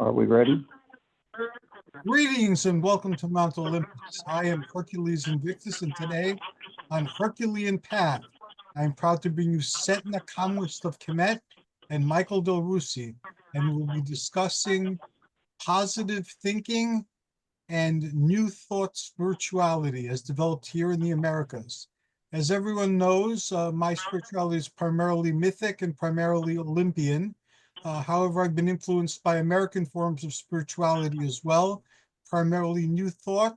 Are we ready? Greetings and welcome to Mount Olympus. I am Hercules Invictus, and today on Herculean Path, I am proud to bring you Set Nakamwist of Kemet and Michael Del Rusi, and we'll be discussing positive thinking and new thought spirituality as developed here in the Americas. As everyone knows, my spirituality is primarily mythic and primarily Olympian. However, I've been influenced by American forms of spirituality as well, primarily New Thought,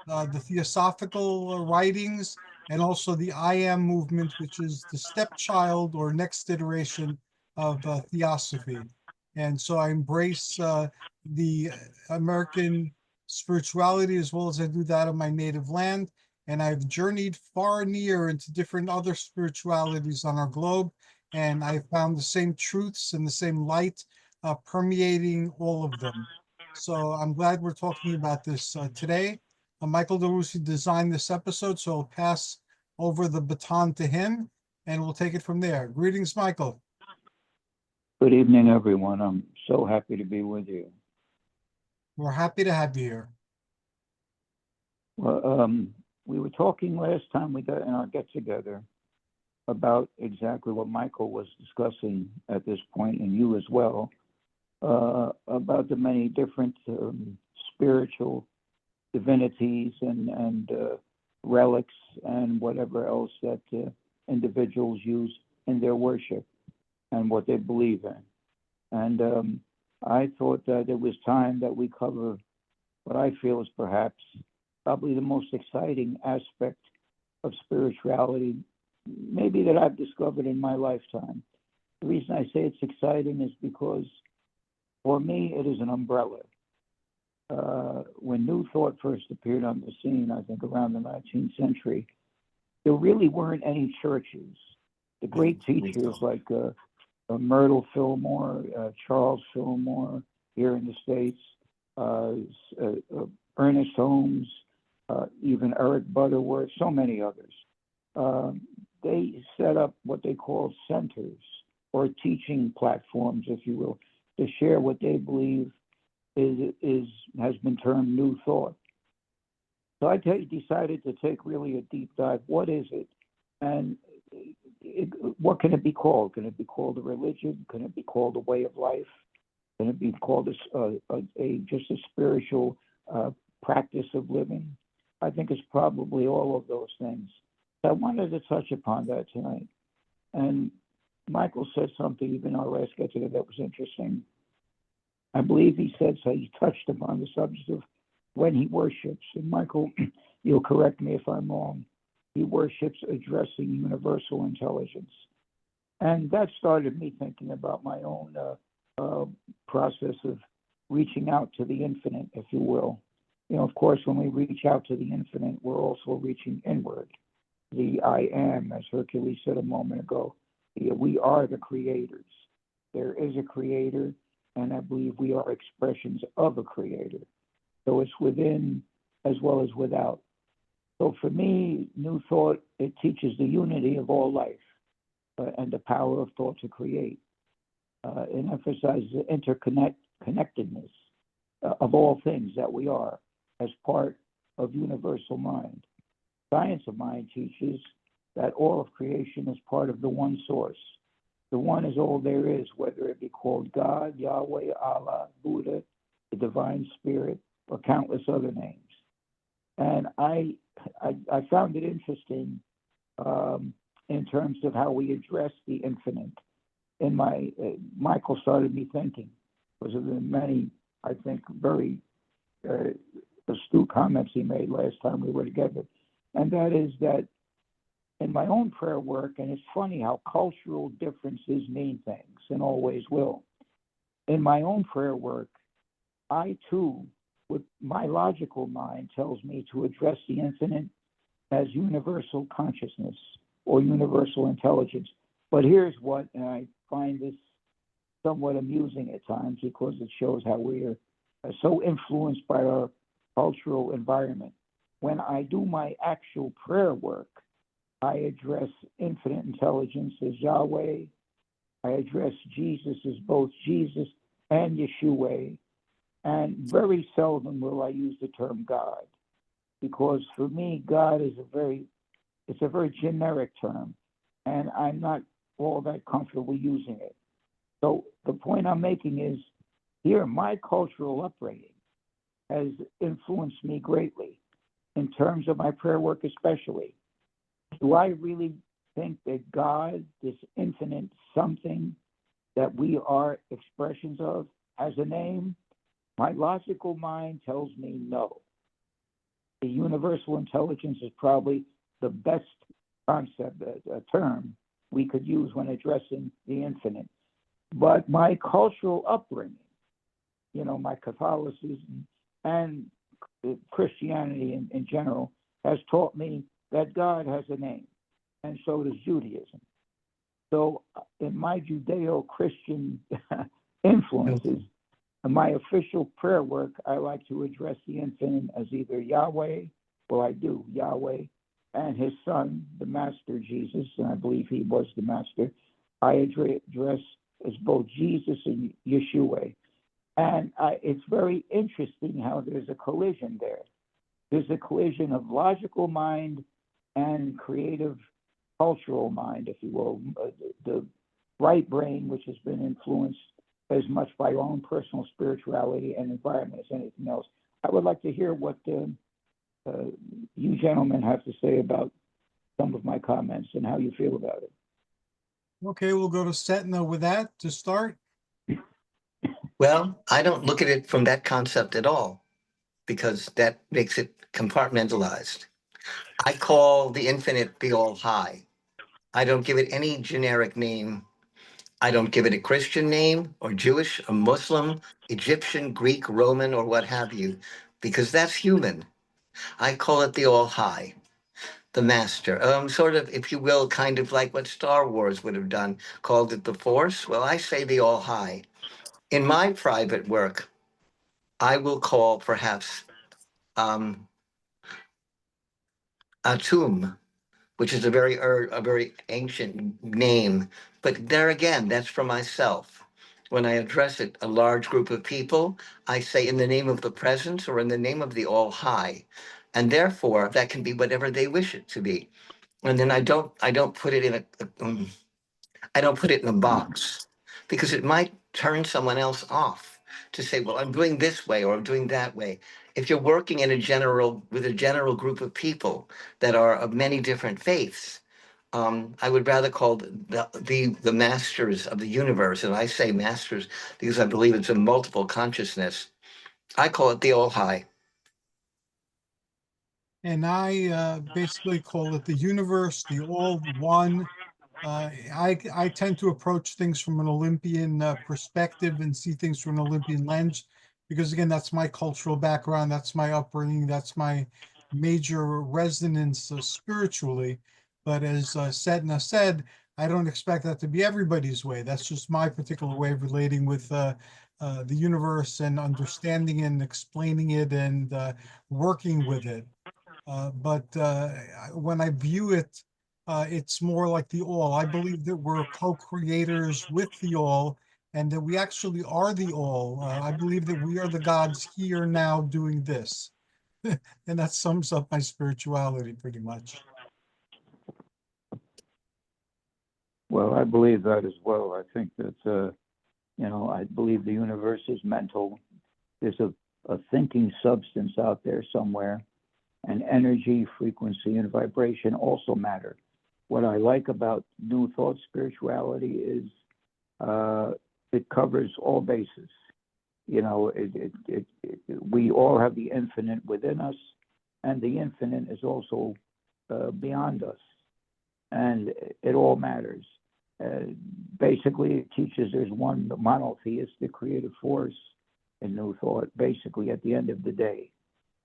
the Theosophical writings, and also the I Am movement, which is the stepchild or next iteration of Theosophy. And so I embrace the American spirituality as well as I do that of my native land. And I've journeyed far and near into different other spiritualities on our globe. And I found the same truths and the same light permeating all of them. So I'm glad we're talking about this today. Michael DeRusi designed this episode, so I'll pass over the baton to him and we'll take it from there. Greetings, Michael. Good evening, everyone. I'm so happy to be with you. We're happy to have you here. Well, we were talking last time we got in our get-together about exactly what Michael was discussing at this point, and you as well, about the many different spiritual divinities and relics and whatever else that individuals use in their worship and what they believe in. And I thought that it was time that we cover what I feel is perhaps probably the most exciting aspect of spirituality, maybe that I've discovered in my lifetime. The reason I say it's exciting is because for me, it is an umbrella. When New Thought first appeared on the scene, I think around the 19th century, there really weren't any churches. The great teachers like Myrtle Fillmore, Charles Fillmore here in the States, Ernest Holmes, even Eric Butterworth, so many others. They set up what they call centers or teaching platforms, if you will, to share what they believe has been termed New Thought. So I decided to take really a deep dive. What is it? And what can it be called? Can it be called a religion? Can it be called a way of life? Can it be called just a spiritual practice of living? I think it's probably all of those things. So I wanted to touch upon that tonight. And Michael said something even our last get together that was interesting. I believe he said so. He touched upon the subject of when he worships. And Michael, you'll correct me if I'm wrong. He worships addressing universal intelligence. And that started me thinking about my own process of reaching out to the infinite, if you will. You know, of course, when we reach out to the infinite, we're also reaching inward. The I am, as Hercules said a moment ago, we are the creators. There is a creator, and I believe we are expressions of a creator. So it's within as well as without. So for me, New Thought, it teaches the unity of all life and the power of thought to create. It emphasizes the interconnectedness of all things that we are as part of universal mind. Science of mind teaches that all of creation is part of the one source. The one is all there is, whether it be called God, Yahweh, Allah, Buddha, the divine spirit, or countless other names. And I found it interesting in terms of how we address the infinite. In my Michael started me thinking because of the many, I think, very astute comments he made last time we were together, and that is that in my own prayer work, and it's funny how cultural differences mean things and always will. In my own prayer work, I too, with my logical mind, tells me to address the infinite as universal consciousness or universal intelligence. But here's what, and I find this somewhat amusing at times because it shows how we are so influenced by our cultural environment. When I do my actual prayer work, I address infinite intelligence as Yahweh. I address Jesus as both Jesus and Yeshua. And very seldom will I use the term God, because for me, God is it's a very generic term, and I'm not all that comfortable using it. So the point I'm making is here, my cultural upbringing has influenced me greatly in terms of my prayer work, especially. Do I really think that God, this infinite something that we are expressions of, has a name? My logical mind tells me no. The universal intelligence is probably the best concept, a term we could use when addressing the infinite. But my cultural upbringing, my Catholicism and Christianity in general, has taught me that God has a name, and so does Judaism. So in my Judeo-Christian influences, in my official prayer work, I like to address the infinite as either Yahweh, well, I do, Yahweh, and his son, the Master Jesus, and I believe he was the Master. I address as both Jesus and Yeshua. And it's very interesting how there's a collision there. There's a collision of logical mind and creative cultural mind, if you will, the right brain, which has been influenced as much by our own personal spirituality and environment as anything else. I would like to hear what you gentlemen have to say about some of my comments and how you feel about it. Okay, we'll go to Setna with that to start. Well, I don't look at it from that concept at all because that makes it compartmentalized. I call the infinite the all high. I don't give it any generic name. I don't give it a Christian name or Jewish or Muslim, Egyptian, Greek, Roman, or what have you, because that's human. I call it the all high, the master. Sort of, if you will, kind of like what Star Wars would have done, called it the Force. Well, I say the all high. In my private work, I will call perhaps um, Atum, which is a very ancient name. But there again, that's for myself. When I address it, a large group of people, I say in the name of the presence or in the name of the All High, and therefore that can be whatever they wish it to be. And then I don't put it in I don't put it in a box because it might turn someone else off to say, well, I'm doing this way or I'm doing that way. If you're working in with a general group of people that are of many different faiths, I would rather call the masters of the universe, and I say masters because I believe it's a multiple consciousness. I call it the All High. And I basically call it the universe, the all one. I tend to approach things from an Olympian perspective and see things from an Olympian lens, because again, that's my cultural background, that's my upbringing, that's my major resonance spiritually. But as Setna said, I don't expect that to be everybody's way. That's just my particular way of relating with the universe and understanding and explaining it and working with it. But when I view it, it's more like the all. I believe that we're co-creators with the all, and that we actually are the all. I believe that we are the gods here now doing this. And that sums up my spirituality pretty much. Well, I believe that as well. I think that, I believe the universe is mental. There's a thinking substance out there somewhere, and energy, frequency, and vibration also matter. What I like about New Thought spirituality is it covers all bases. We all have the infinite within us, and the infinite is also beyond us, and it all matters. Basically, it teaches there's one monotheistic creative force in New Thought, basically, at the end of the day.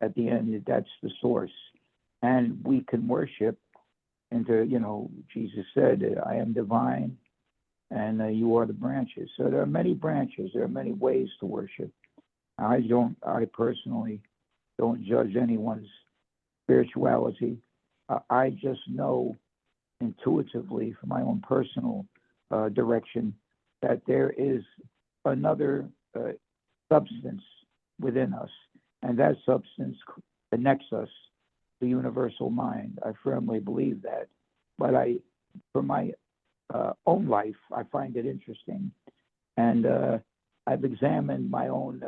At the end, that's the source. And we can worship into, Jesus said, I am divine and you are the branches. So there are many branches. There are many ways to worship. I personally don't judge anyone's spirituality. I just know intuitively from my own personal direction that there is another substance within us, and that substance connects us to the universal mind. I firmly believe that. But for my own life, I find it interesting, and I've examined my own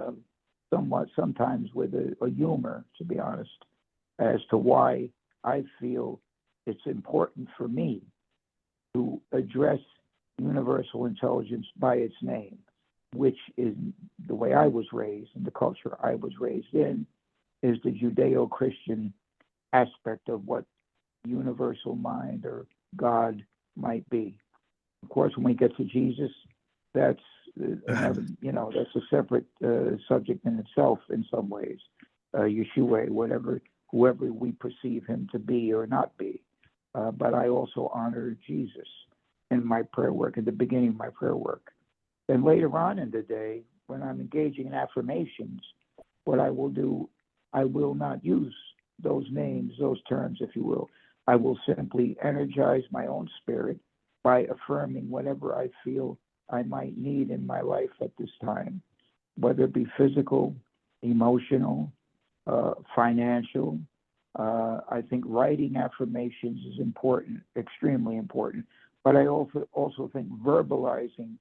sometimes with a humor, to be honest, as to why I feel it's important for me to address universal intelligence by its name, which is the way I was raised and the culture I was raised in, is the Judeo-Christian aspect of what universal mind or God might be. Of course, when we get to Jesus, that's another, that's a separate subject in itself in some ways. Yeshua, whoever we perceive him to be or not be. But I also honor Jesus in my prayer work, at the beginning of my prayer work. Then later on in the day, when I'm engaging in affirmations, what I will do, I will not use those names, those terms, if you will. I will simply energize my own spirit by affirming whatever I feel I might need in my life at this time, whether it be physical, emotional, financial. I think writing affirmations is important, extremely important. But I also think verbalizing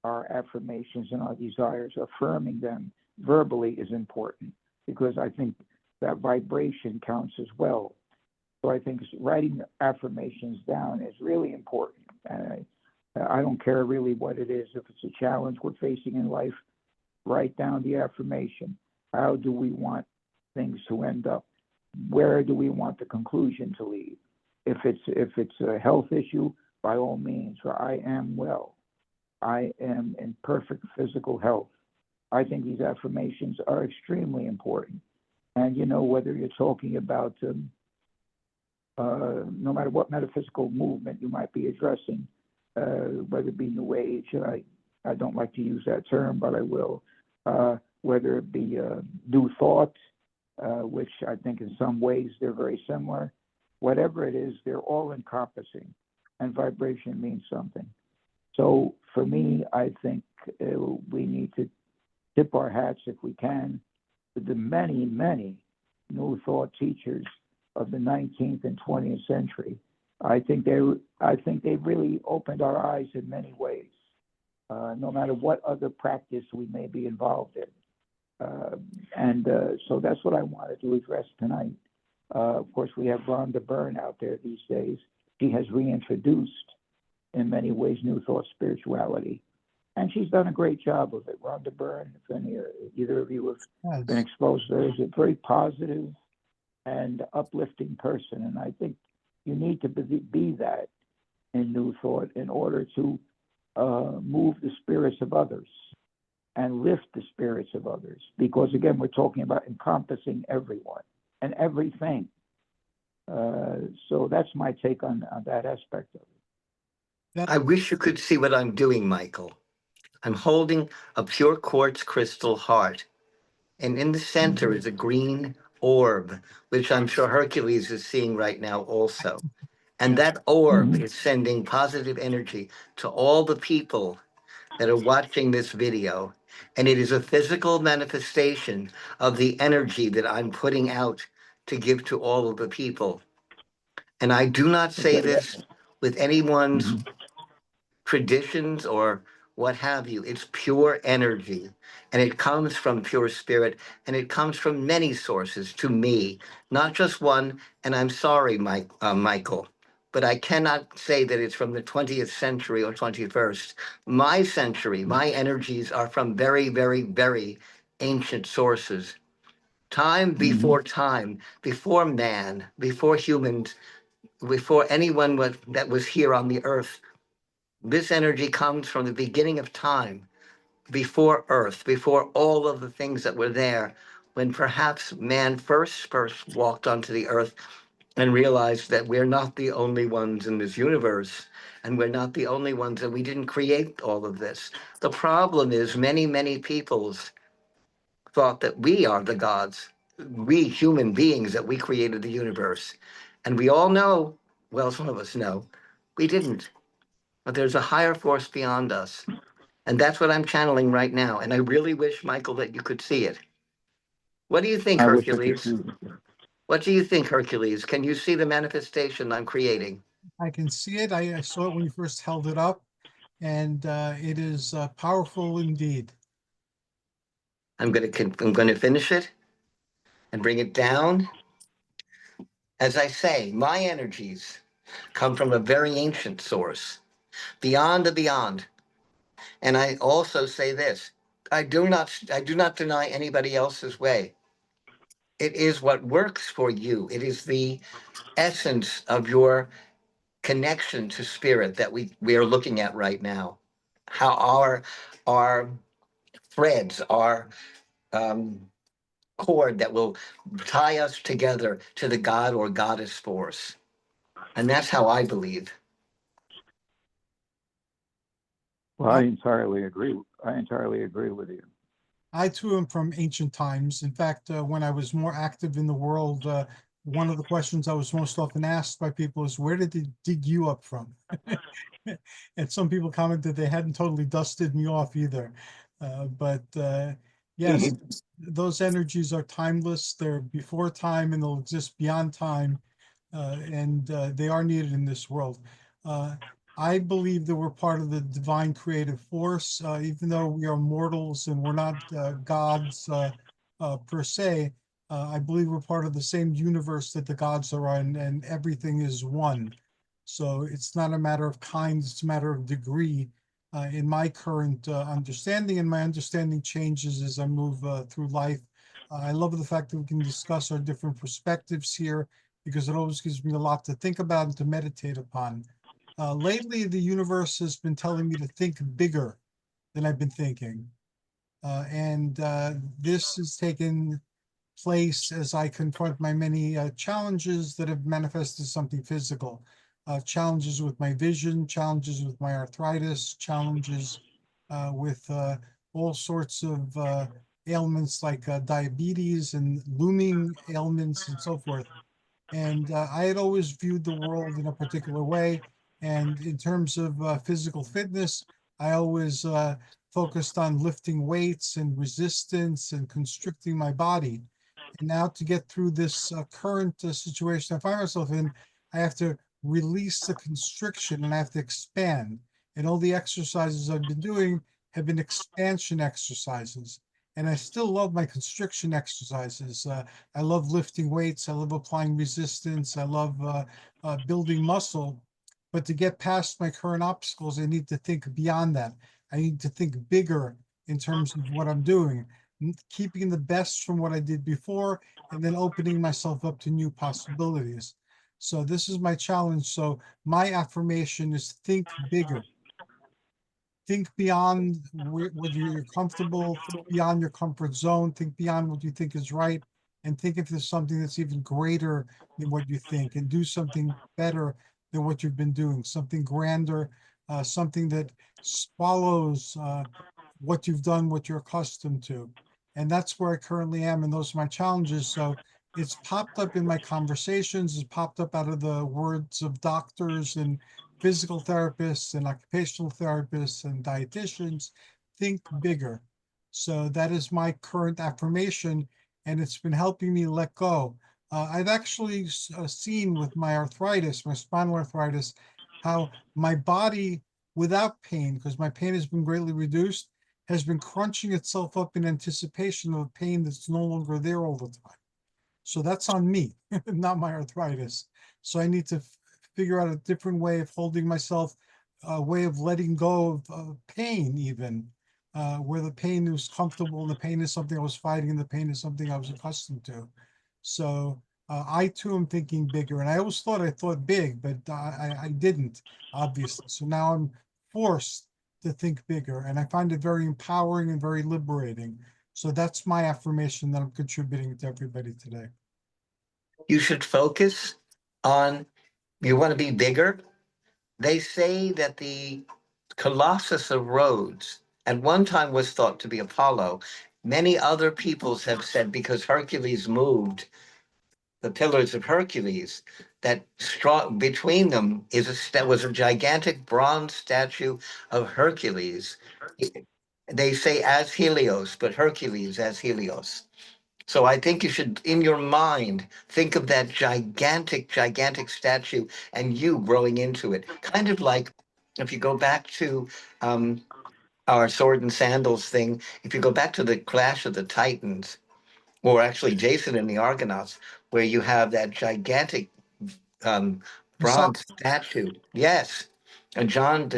our affirmations and our desires, affirming them verbally is important, because I think that vibration counts as well. So I think writing affirmations down is really important. And I don't care really what it is. If it's a challenge we're facing in life, write down the affirmation. How do we want things to end up? Where do we want the conclusion to lead? If it's a health issue, by all means, or I am well. I am in perfect physical health. I think these affirmations are extremely important. And, whether you're talking about, no matter what metaphysical movement you might be addressing, whether it be New Age, I don't like to use that term, but I will, whether it be New Thought, which I think in some ways they're very similar. Whatever it is, they're all encompassing, and vibration means something. So for me, I think we need to tip our hats, if we can, to the many, many New Thought teachers of the 19th and 20th century. I think they've really opened our eyes in many ways, no matter what other practice we may be involved in. So that's what I wanted to address tonight. Of course, we have Rhonda Byrne out there these days. She has reintroduced, in many ways, New Thought spirituality. And she's done a great job of it. Rhonda Byrne, if either of you have been exposed to her, is a very positive and uplifting person. And I think you need to be that in New Thought in order to move the spirits of others and lift the spirits of others. Because, again, we're talking about encompassing everyone and everything. So that's my take on that aspect of it. I wish you could see what I'm doing, Michael. I'm holding a pure quartz crystal heart, and in the center is a green orb, which I'm sure Hercules is seeing right now also. And that orb is sending positive energy to all the people that are watching this video. And it is a physical manifestation of the energy that I'm putting out to give to all of the people. And I do not say this with anyone's traditions or what have you. It's pure energy, and it comes from pure spirit, and it comes from many sources to me, not just one. And I'm sorry, Michael, but I cannot say that it's from the 20th century or 21st. My century, my energies are from very, very, very ancient sources. Time, before man, before humans, before anyone that was here on the earth. This energy comes from the beginning of time, before Earth, before all of the things that were there, when perhaps man first walked onto the Earth and realized that we're not the only ones in this universe, and we're not the only ones, and we didn't create all of this. The problem is many, many peoples thought that we are the gods, we human beings, that we created the universe. And we all know, well, some of us know, we didn't. But there's a higher force beyond us. And that's what I'm channeling right now. And I really wish, Michael, that you could see it. What do you think, I wish I could Hercules? see it. What do you think, Hercules? Can you see the manifestation I'm creating? I can see it. I saw it when you first held it up, and it is powerful indeed. I'm going to finish it and bring it down. As I say, my energies come from a very ancient source, beyond the beyond. And I also say this, I do not deny anybody else's way. It is what works for you. It is the essence of your connection to spirit that we are looking at right now. How our threads, our um, cord that will tie us together to the God or goddess force. And that's how I believe. Well, I entirely agree. I entirely agree with you. I too am from ancient times. In fact, when I was more active in the world, one of the questions I was most often asked by people is, where did they dig you up from? And some people commented they hadn't totally dusted me off either. But yes, those energies are timeless. They're before time and they'll exist beyond time. And they are needed in this world. I believe that we're part of the divine creative force, even though we are mortals and we're not gods per se. I believe we're part of the same universe that the gods are in, and everything is one. So it's not a matter of kind, it's a matter of degree. In my current understanding, and my understanding changes as I move through life. I love the fact that we can discuss our different perspectives here because it always gives me a lot to think about and to meditate upon. Lately, the universe has been telling me to think bigger than I've been thinking. And this has taken place as I confront my many challenges that have manifested something physical. Challenges with my vision, challenges with my arthritis, challenges with all sorts of ailments like diabetes and looming ailments and so forth. And I had always viewed the world in a particular way. And in terms of physical fitness, I always focused on lifting weights and resistance and constricting my body. And now to get through this current situation I find myself in, I have to release the constriction and I have to expand. And all the exercises I've been doing have been expansion exercises. And I still love my constriction exercises. I love lifting weights. I love applying resistance. I love building muscle. But to get past my current obstacles, I need to think beyond that. I need to think bigger in terms of what I'm doing, keeping the best from what I did before, and then opening myself up to new possibilities. So this is my challenge. So my affirmation is think bigger. Think beyond what you're comfortable, think beyond your comfort zone, think beyond what you think is right, and think if there's something that's even greater than what you think, and do something better than what you've been doing, something grander, something that swallows what you've done, what you're accustomed to. And that's where I currently am, and those are my challenges. So it's popped up in my conversations, it's popped up out of the words of doctors and physical therapists and occupational therapists and dietitians. Think bigger. So that is my current affirmation, and it's been helping me let go. I've actually seen with my arthritis, my spinal arthritis, how my body without pain, because my pain has been greatly reduced, has been crunching itself up in anticipation of a pain that's no longer there all the time. So that's on me, not my arthritis. So I need to figure out a different way of holding myself, a way of letting go of pain, even where the pain is comfortable and the pain is something I was fighting and the pain is something I was accustomed to. So I too am thinking bigger, and I always thought I thought big, but I didn't, obviously. So now I'm forced to think bigger, and I find it very empowering and very liberating. So that's my affirmation that I'm contributing to everybody today. You should focus on, you want to be bigger? They say that the Colossus of Rhodes at one time was thought to be Apollo. Many other peoples have said because Hercules moved the pillars of Hercules, that strong between them was a gigantic bronze statue of Hercules. They say as Helios, but Hercules as Helios. So I think you should, in your mind, think of that gigantic, gigantic statue and you growing into it. Kind of like if you go back to um, our sword and sandals thing, if you go back to the Clash of the Titans, or actually Jason and the Argonauts, where you have that gigantic um, Messiah. bronze statue. Yes, the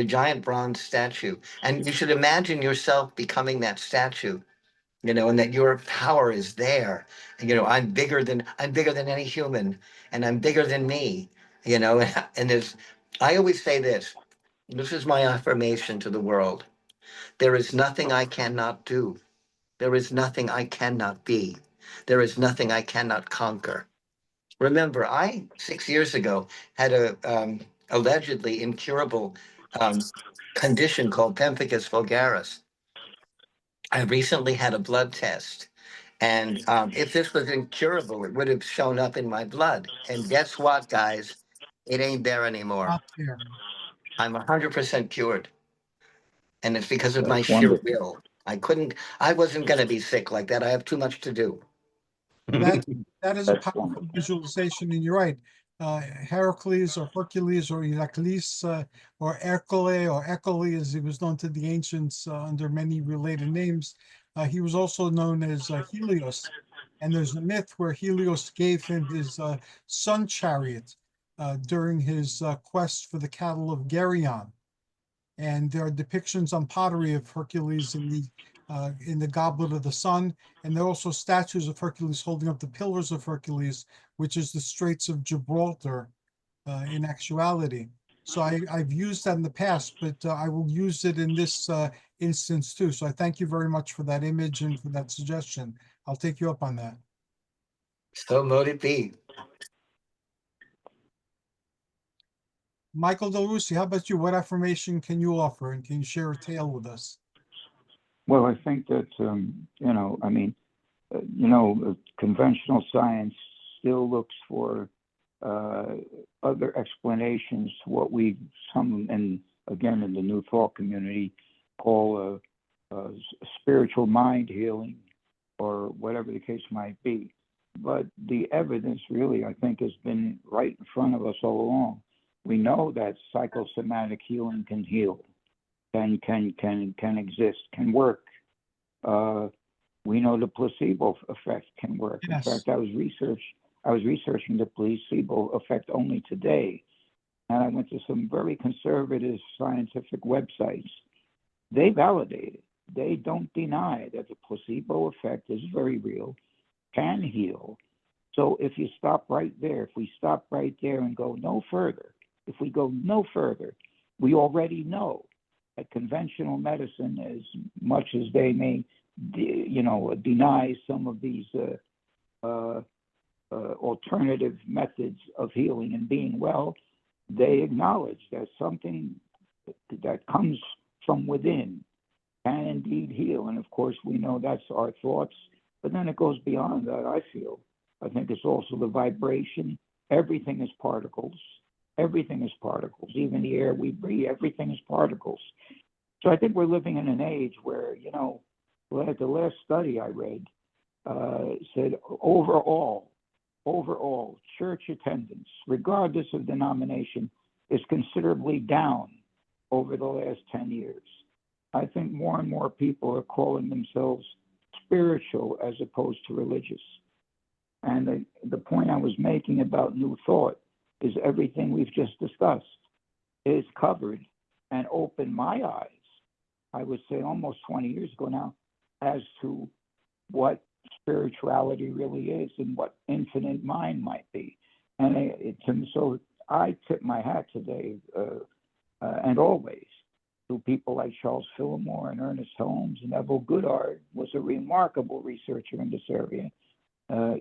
giant bronze statue. And you should imagine yourself becoming that statue, and that your power is there. And, I'm bigger than any human, and I'm bigger than me, and there's, I always say this. This is my affirmation to the world. There is nothing I cannot do. There is nothing I cannot be. There is nothing I cannot conquer. Remember, I 6 years ago had a allegedly incurable um, condition called pemphigus vulgaris. I recently had a blood test, and if this was incurable, it would have shown up in my blood. And guess what, guys? It ain't there anymore. Not there. I'm 100% cured, and it's because of my That's sheer wonderful. will. I wasn't going to be sick like that. I have too much to do. That that is a That's powerful wonderful. visualization, and you're right. Heracles or Hercules or Heracles or Hercule or Ecole, as he was known to the ancients under many related names. He was also known as Helios, and there's a myth where Helios gave him his sun chariot during his quest for the cattle of Geryon. And there are depictions on pottery of Hercules in the goblet of the sun, and there are also statues of Hercules holding up the pillars of Hercules, which is the Straits of Gibraltar in actuality. So I've used that in the past, but I will use it in this instance too. So I thank you very much for that image and for that suggestion. I'll take you up on that. So mote it be. Michael Del Rusi, how about you? What affirmation can you offer, and can you share a tale with us? Well, I think that, conventional science still looks for other explanations to what and again, in the New Thought community, call spiritual mind healing, or whatever the case might be. But the evidence really, I think, has been right in front of us all along. We know that psychosomatic healing can heal, can exist, can work. We know the placebo effect can work. Yes. In fact, I was researching the placebo effect only today, and I went to some very conservative scientific websites. They validate it. They don't deny that the placebo effect is very real, can heal. So if you stop right there, if we stop right there and go no further, if we go no further, we already know that conventional medicine, as much as they may, deny some of these alternative methods of healing and being well, they acknowledge that something that comes from within can indeed heal. And of course, we know that's our thoughts, but then it goes beyond that, I feel. I think it's also the vibration. Everything is particles. Everything is particles. Even the air we breathe, everything is particles. So I think we're living in an age where, the last study I read said overall, church attendance, regardless of denomination, is considerably down over the last 10 years. I think more and more people are calling themselves spiritual as opposed to religious. And the point I was making about New Thought is everything we've just discussed is covered and opened my eyes, I would say almost 20 years ago now, as to what spirituality really is and what infinite mind might be. And so I tip my hat today and always to people like Charles Fillmore and Ernest Holmes and Neville Goddard was a remarkable researcher in this area.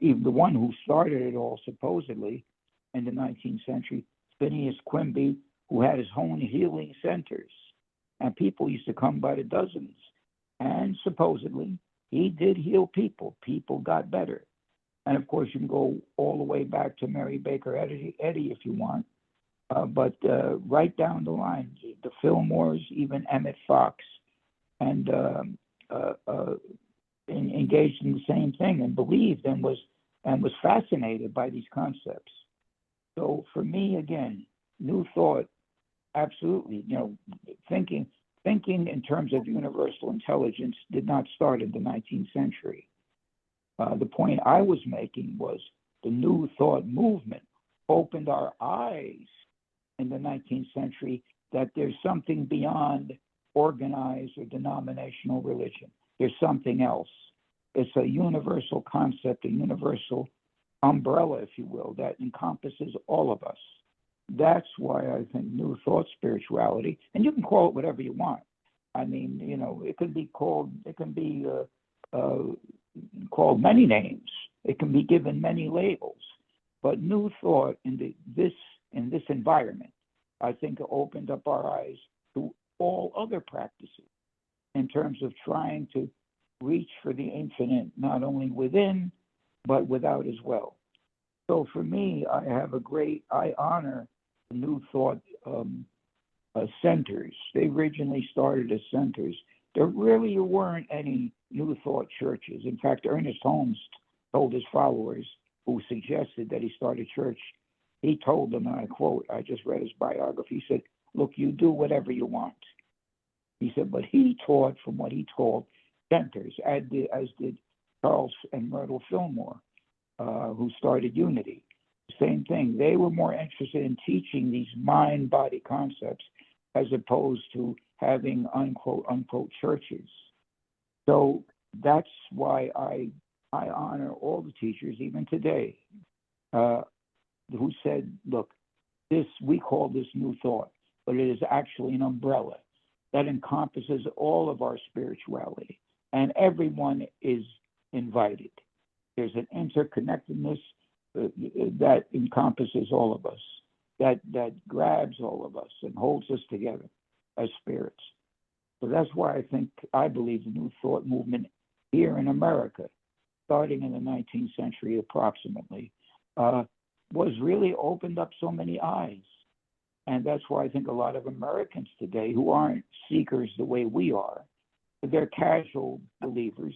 Even the one who started it all, supposedly, in the 19th century, Phineas Quimby, who had his own healing centers. And people used to come by the dozens. And supposedly, he did heal people. People got better. And of course, you can go all the way back to Mary Baker Eddy if you want. But right down the line, the Fillmores, even Emmett Fox, and engaged in the same thing and believed and was fascinated by these concepts. So for me, again, New Thought, absolutely. Thinking in terms of universal intelligence did not start in the 19th century. The point I was making was the New Thought movement opened our eyes in the 19th century that there's something beyond organized or denominational religion. There's something else. It's a universal concept, a universal umbrella, if you will, that encompasses all of us. That's why I think New Thought spirituality, and you can call it whatever you want. I mean, it can be called many names. It can be given many labels. But New Thought in this environment, I think, opened up our eyes to all other practices in terms of trying to reach for the infinite, not only within, but without as well. So for me, I honor the New Thought centers. They originally started as centers. There really weren't any New Thought churches. In fact, Ernest Holmes told his followers, who suggested that he start a church, he told them, and I quote, I just read his biography, he said, look, you do whatever you want. He said, but he taught from what he called centers, as did Charles and Myrtle Fillmore, who started Unity. Same thing. They were more interested in teaching these mind-body concepts as opposed to having unquote churches. So that's why I honor all the teachers, even today, who said, look, we call this New Thought, but it is actually an umbrella that encompasses all of our spirituality, and everyone is invited. There's an interconnectedness that encompasses all of us, that grabs all of us and holds us together as spirits. So that's why I believe the New Thought movement here in America, starting in the 19th century approximately, was really opened up so many eyes. And that's why I think a lot of Americans today who aren't seekers the way we are, they're casual believers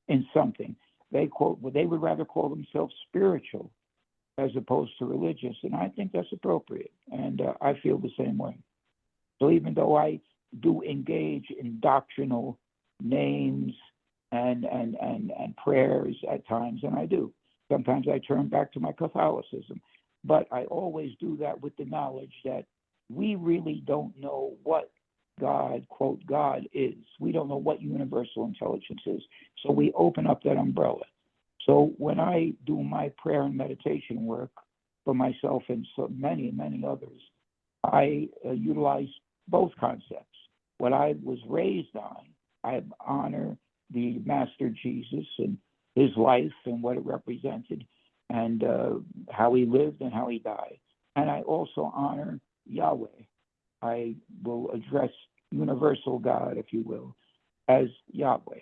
in something. They would rather call themselves spiritual as opposed to religious. And I think that's appropriate. And I feel the same way. So even though I do engage in doctrinal names and prayers at times, and I do. Sometimes I turn back to my Catholicism, but I always do that with the knowledge that we really don't know what God, quote, God is. We don't know what universal intelligence is. So we open up that umbrella. So when I do my prayer and meditation work for myself and so many, many others, I utilize both concepts. What I was raised on, I honor the Master Jesus and his life and what it represented and how he lived and how he died. And I also honor Yahweh. I will address universal God, if you will, as Yahweh.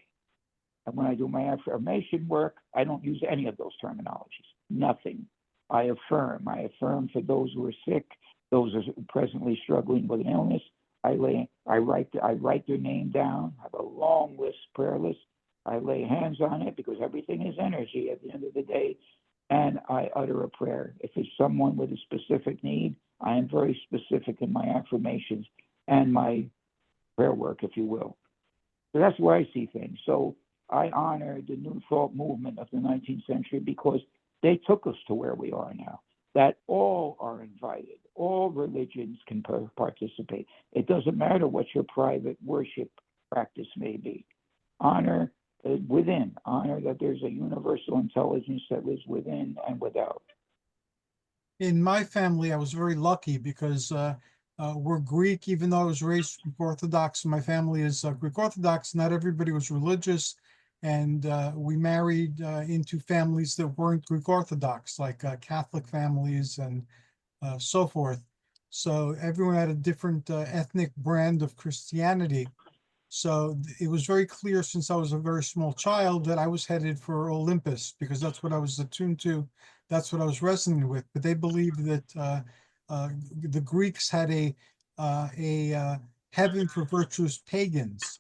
And when I do my affirmation work, I don't use any of those terminologies. Nothing. I affirm. I affirm for those who are sick, those who are presently struggling with an illness. I write their name down. I have a long list, prayer list. I lay hands on it because everything is energy at the end of the day. And I utter a prayer. If it's someone with a specific need, I am very specific in my affirmations and my prayer work, if you will. So that's where I see things. So I honor the New Thought movement of the 19th century because they took us to where we are now, that all are invited. All religions can participate. It doesn't matter what your private worship practice may be. Honor within. Honor that there's a universal intelligence that lives within and without. In my family, I was very lucky because we're Greek, even though I was raised Greek Orthodox. My family is Greek Orthodox. Not everybody was religious. And we married into families that weren't Greek Orthodox, like Catholic families and so forth. So everyone had a different ethnic brand of Christianity. So it was very clear since I was a very small child that I was headed for Olympus because that's what I was attuned to. That's what I was resonating with. But they believed that the Greeks had a heaven for virtuous pagans.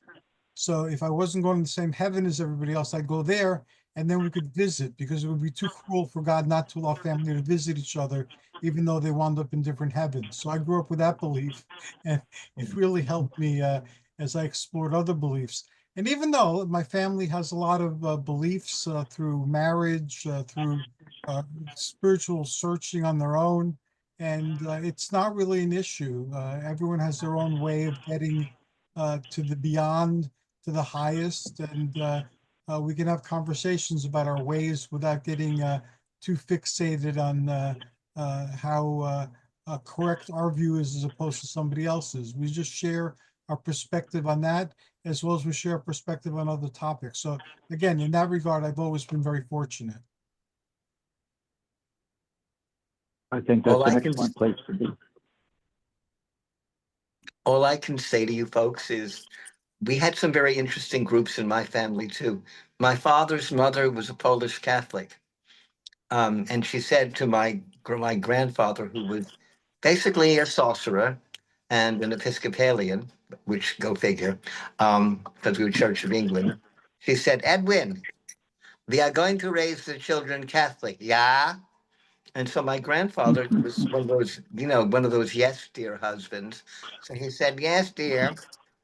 So if I wasn't going to the same heaven as everybody else, I'd go there and then we could visit, because it would be too cruel for God not to allow family to visit each other, even though they wound up in different heavens. So I grew up with that belief, and it really helped me as I explored other beliefs. And even though my family has a lot of beliefs through marriage, through spiritual searching on their own, and it's not really an issue. Everyone has their own way of getting to the beyond, to the highest, and we can have conversations about our ways without getting too fixated on how correct our view is as opposed to somebody else's. We just share our perspective on that, as well as we share perspective on other topics. So again, in that regard, I've always been very fortunate. I think All that's I an can excellent place to be. all I can say to you folks is we had some very interesting groups in my family too. My father's mother was a Polish Catholic, and she said to my grandfather, who was basically a sorcerer and an Episcopalian, which go figure, because we were Church of England. She said, "Edwin, we are going to raise the children Catholic, yeah." And so my grandfather was one of those, one of those yes, dear husbands. So he said, "Yes, dear."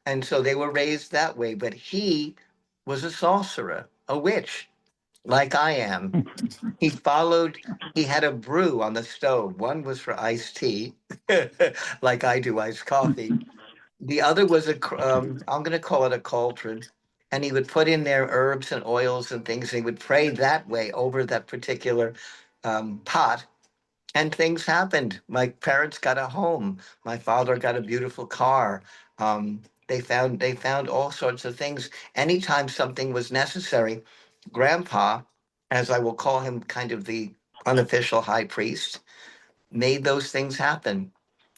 And so they were raised that way. But he was a sorcerer, a witch, like I am. He followed, he had a brew on the stove. One was for iced tea, like I do iced coffee. The other was I'm going to call it a cauldron. And he would put in there herbs and oils and things. And he would pray that way over that particular pot, and things happened. My parents got a home. My father got a beautiful car. They found all sorts of things. Anytime something was necessary, Grandpa, as I will call him, kind of the unofficial high priest, made those things happen.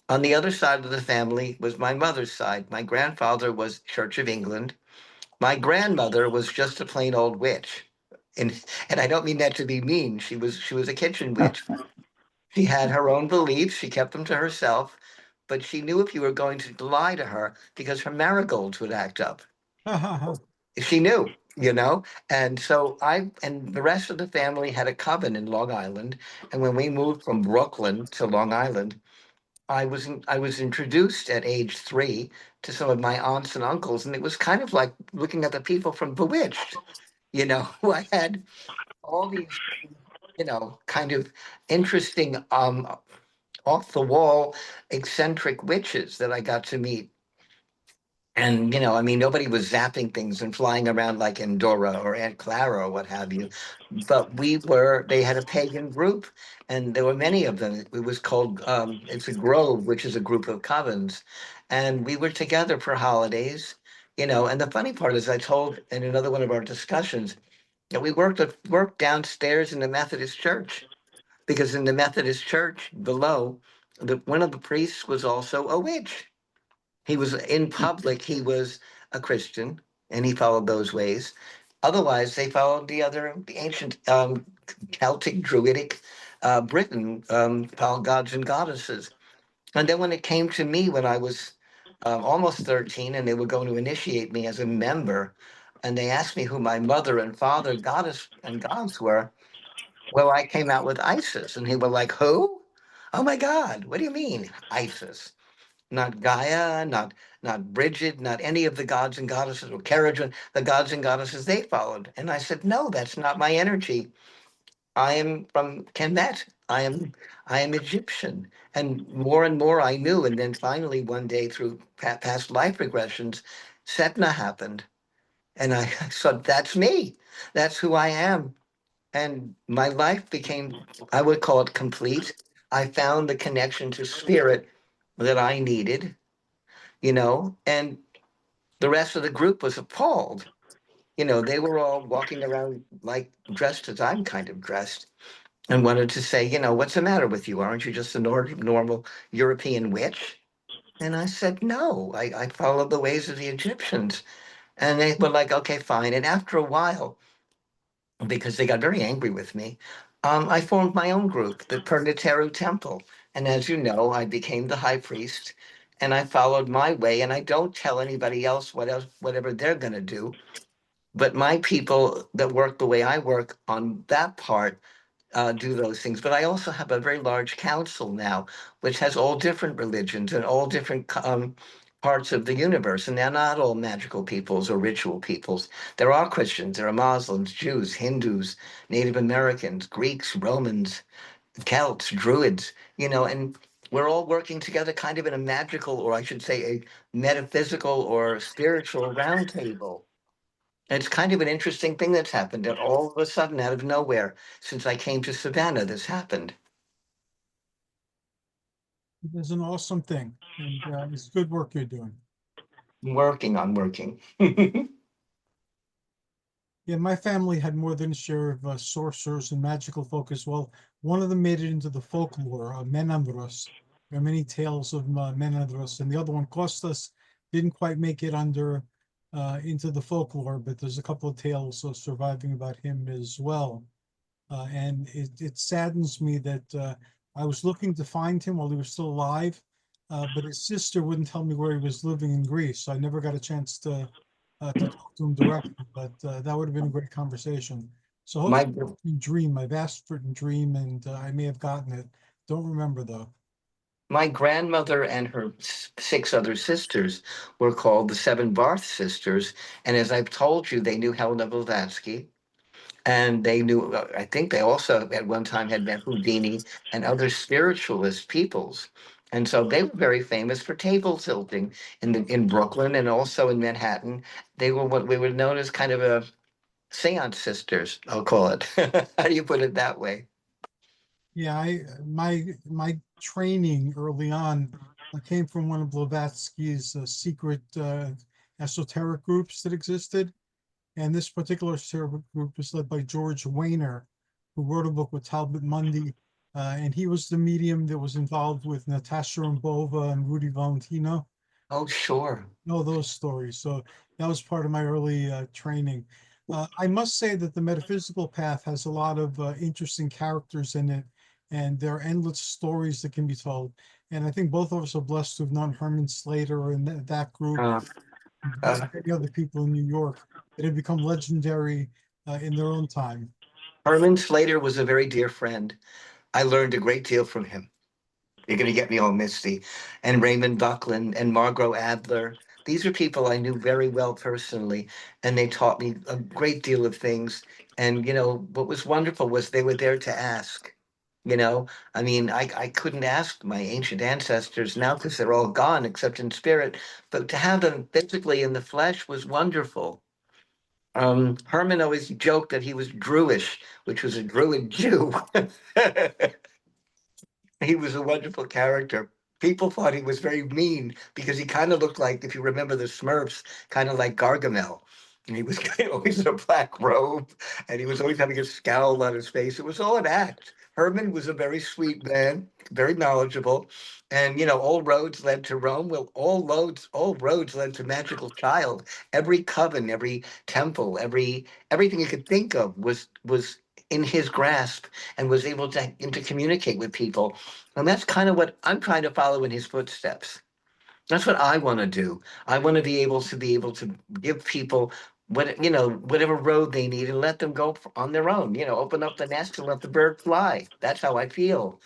On the other side of the family was my mother's side. My grandfather was Church of England. My grandmother was just a plain old witch. And I don't mean that to be mean. She was a kitchen witch. She had her own beliefs. She kept them to herself, but she knew if you were going to lie to her because her marigolds would act up. She knew. And so I and the rest of the family had a coven in Long Island. And when we moved from Brooklyn to Long Island, I was introduced at age 3 to some of my aunts and uncles, and it was kind of like looking at the people from Bewitched, who I had all these, kind of interesting off the wall, eccentric witches that I got to meet. And, I mean, nobody was zapping things and flying around like Endora or Aunt Clara or what have you. But they had a pagan group, and there were many of them. It was called, it's a grove, which is a group of covens. And we were together for holidays, and the funny part is I told in another one of our discussions that we worked downstairs in the Methodist church, because in the Methodist church below, one of the priests was also a witch. He was in public, he was a Christian, and he followed those ways. Otherwise, they followed the ancient Celtic, Druidic Britain, gods and goddesses. And then when it came to me, when I was almost 13, and they were going to initiate me as a member, and they asked me who my mother and father, goddess and gods were, well, I came out with Isis, and he were like, "Who? Oh my God, what do you mean, Isis? Not Gaia, not Bridget, not any of the gods and goddesses, or Kerajan, the gods and goddesses they followed." And I said, "No, that's not my energy. I am from Kemet. I am Egyptian." And more I knew. And then finally, one day, through past life regressions, Setna happened, and I said, "That's me. That's who I am." And my life became, I would call it, complete. I found the connection to spirit that I needed, and the rest of the group was appalled. They were all walking around like dressed as I'm kind of dressed, and wanted to say, "What's the matter with you? Aren't you just a normal European witch?" And I said, "No, I follow the ways of the Egyptians." And they were like, "Okay, fine." And after a while, because they got very angry with me, I formed my own group, the Perniteru Temple. And as you know, I became the high priest. and I followed my way, and I don't tell anybody else whatever they're going to do. But my people that work the way I work on that part do those things. But I also have a very large council now, which has all different religions and all different parts of the universe. And they're not all magical peoples or ritual peoples. There are Christians, there are Muslims, Jews, Hindus, Native Americans, Greeks, Romans, Celts, Druids, and we're all working together kind of in a magical, or I should say, a metaphysical or spiritual roundtable. It's kind of an interesting thing that's happened that all of a sudden, out of nowhere, since I came to Savannah, this happened. It is an awesome thing, and it's good work you're doing. Working on working. Yeah, my family had more than a share of sorcerers and magical folk as well. One of them made it into the folklore, Menandros. There are many tales of Menandros, and the other one, Costas, didn't quite make it into the folklore, but there's a couple of tales surviving about him as well. And it saddens me that I was looking to find him while he was still alive, but his sister wouldn't tell me where he was living in Greece, so I never got a chance to talk to him directly, but that would have been a great conversation. So My hopefully you dream. I've asked for a dream, and I may have gotten it. Don't remember though. my grandmother and her six other sisters were called the Seven Barth sisters, and as I've told you, they knew Helena Blavatsky, and they knew. I think they also at one time had met Houdini and other spiritualist peoples. And so they were very famous for table tilting in Brooklyn and also in Manhattan. They were what we would known as kind of a seance sisters, I'll call it. How do you put it that way? Yeah, my training early on came from one of Blavatsky's secret esoteric groups that existed. And this particular group was led by George Wayner, who wrote a book with Talbot Mundy. And he was the medium that was involved with Natasha Rambova and Rudy Valentino. Oh, sure. Know those stories. So that was part of my early training. I must say that the metaphysical path has a lot of interesting characters in it, and there are endless stories that can be told. And I think both of us are blessed to have known Herman Slater and that group, Uh, uh, many other people in New York that have become legendary in their own time. Herman Slater was a very dear friend. I learned a great deal from him. You're going to get me all misty. And Raymond Buckland and Margot Adler. These are people I knew very well personally, and they taught me a great deal of things. And, what was wonderful was they were there to ask. I mean, I couldn't ask my ancient ancestors now because they're all gone except in spirit, but to have them physically in the flesh was wonderful. Herman always joked that he was Druish, which was a Druid Jew. He was a wonderful character. People thought he was very mean because he kind of looked like, if you remember the Smurfs, kind of like Gargamel. And he was always in a black robe, and he was always having a scowl on his face. It was all an act. Herman was a very sweet man, very knowledgeable, and all roads led to Rome. Well, all roads led to Magical Child. Every coven, every temple, everything you could think of was in his grasp and was able to communicate with people. And that's kind of what I'm trying to follow in his footsteps. That's what I want to do. I want to be able to give people whatever road they need and let them go on their own. Open up the nest and let the bird fly. That's how I feel.